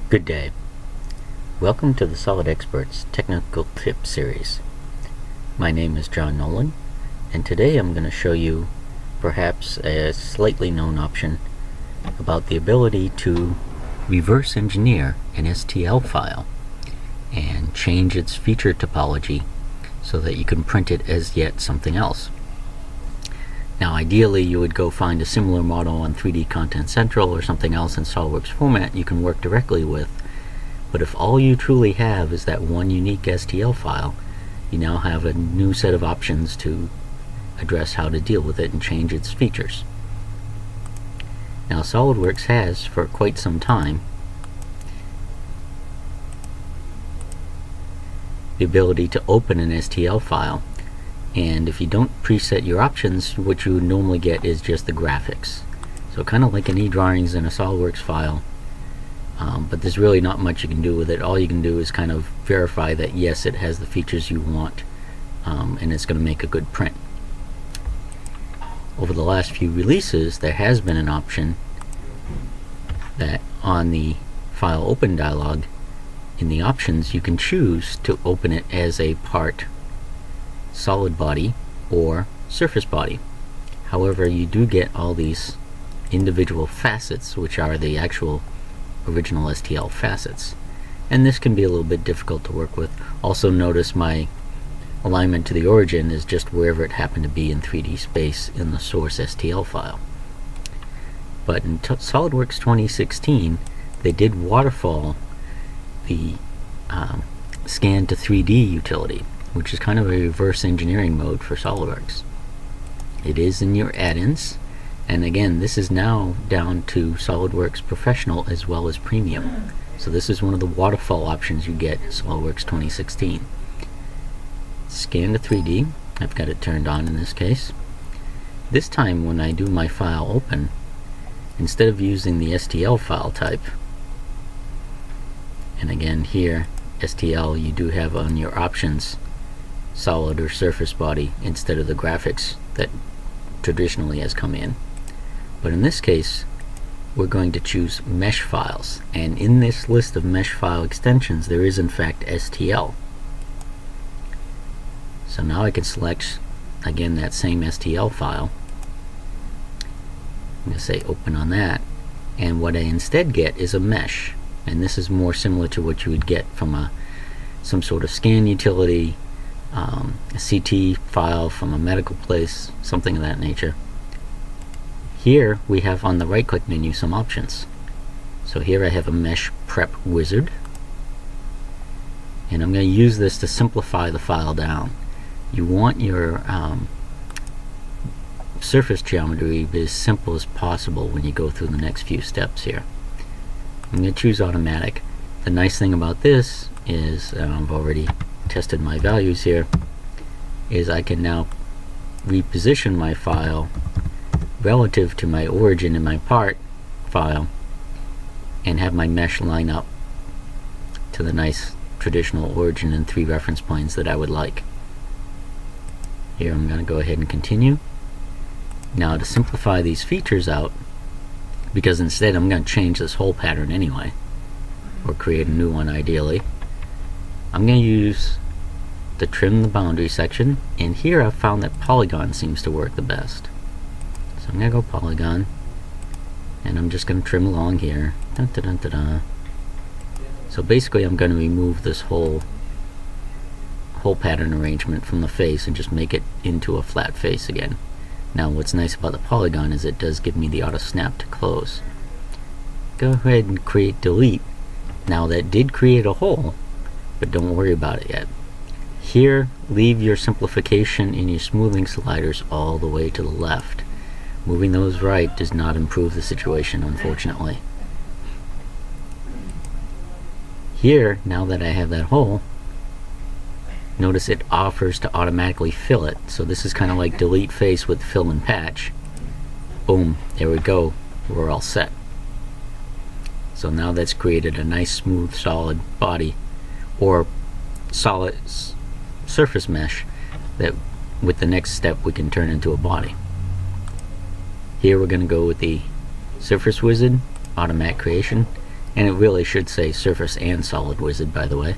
Good day. Welcome to the Solid Experts Technical Tip Series. My name is John Nolan, and today I'm going to show you perhaps a slightly known option about the ability to reverse engineer an STL file and change its feature topology so that you can print it as yet something else. Now ideally you would go find a similar model on 3D Content Central or something else in SolidWorks format you can work directly with, but if all you truly have is that one unique STL file, you now have a new set of options to address how to deal with it and change its features. Now SolidWorks has for quite some time the ability to open an STL file, and if you don't preset your options, what you would normally get is just the graphics. So kind of like an eDrawings in a SolidWorks file, but there's really not much you can do with it. All you can do is kind of verify that yes, it has the features you want, and it's going to make a good print. Over the last few releases, there has been an option that on the File Open dialog, in the options, you can choose to open it as a part solid body or surface body. However, you do get all these individual facets, which are the actual original STL facets, and this can be a little bit difficult to work with. Also notice my alignment to the origin is just wherever it happened to be in 3D space in the source STL file. But in SolidWorks 2016 they did Waterfall the scan to 3D utility, which is kind of a reverse engineering mode for SolidWorks. It is in your add-ins, and again, this is now down to SolidWorks Professional as well as Premium. So this is one of the waterfall options you get in SolidWorks 2016. Scan to 3D, I've got it turned on in this case. This time when I do my file open, instead of using the STL file type, and again here, STL, you do have on your options solid or surface body instead of the graphics that traditionally has come in. But in this case, we're going to choose mesh files, and in this list of mesh file extensions there is in fact STL. So now I can select again that same STL file. I'm going to say open on that, and what I instead get is a mesh, and this is more similar to what you would get from some sort of scan utility, a CT file from a medical place, something of that nature. Here we have on the right click menu some options. So here I have a mesh prep wizard, and I'm going to use this to simplify the file down. You want your surface geometry to be as simple as possible when you go through the next few steps here. I'm going to choose automatic. The nice thing about this is I've already tested my values here, is I can now reposition my file relative to my origin in my part file and have my mesh line up to the nice traditional origin and 3 reference planes that I would like. Here I'm going to go ahead and continue. Now to simplify these features out, because instead I'm going to change this whole pattern anyway, or create a new one ideally, I'm going to use the trim the boundary section, and here I've found that Polygon seems to work the best. So I'm going to go Polygon, and I'm just going to trim along here. Dun, dun, dun, dun, dun. So basically I'm going to remove this whole pattern arrangement from the face and just make it into a flat face again. Now what's nice about the Polygon is it does give me the auto snap to close. Go ahead and create delete. Now that did create a hole, but don't worry about it yet. Here, leave your simplification and your smoothing sliders all the way to the left. Moving those right does not improve the situation, unfortunately. Here, now that I have that hole, notice it offers to automatically fill it. So this is kind of like delete face with fill and patch. Boom, there we go. We're all set. So now that's created a nice smooth solid body, or solid surface mesh, that with the next step we can turn into a body. Here we're going to go with the surface wizard, automatic creation, And it really should say Surface and Solid Wizard, by the way.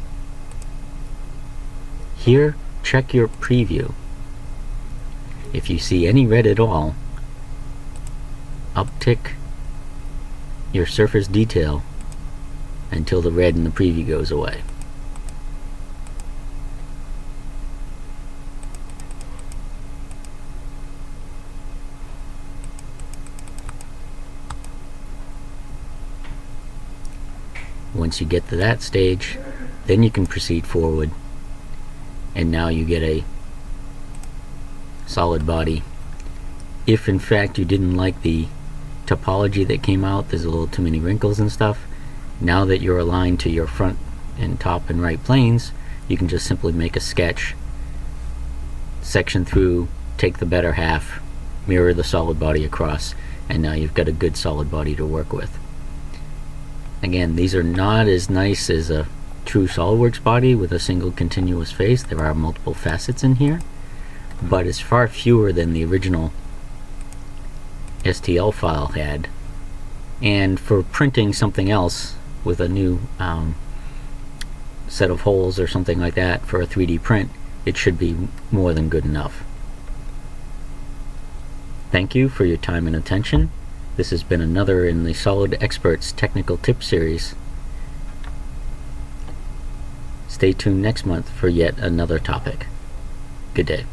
Here, check your preview. If you see any red at all, uptick your surface detail until the red in the preview goes away. Once you get to that stage, then you can proceed forward, and now you get a solid body. If in fact you didn't like the topology that came out, there's a little too many wrinkles and stuff, now that you're aligned to your front and top and right planes, you can just simply make a sketch, section through, take the better half, mirror the solid body across, and now you've got a good solid body to work with. Again, these are not as nice as a true SolidWorks body with a single continuous face. There are multiple facets in here, but it's far fewer than the original STL file had. And for printing something else with a new set of holes or something like that for a 3D print, it should be more than good enough. Thank you for your time and attention. This has been another in the Solid Experts Technical Tip Series. Stay tuned next month for yet another topic. Good day.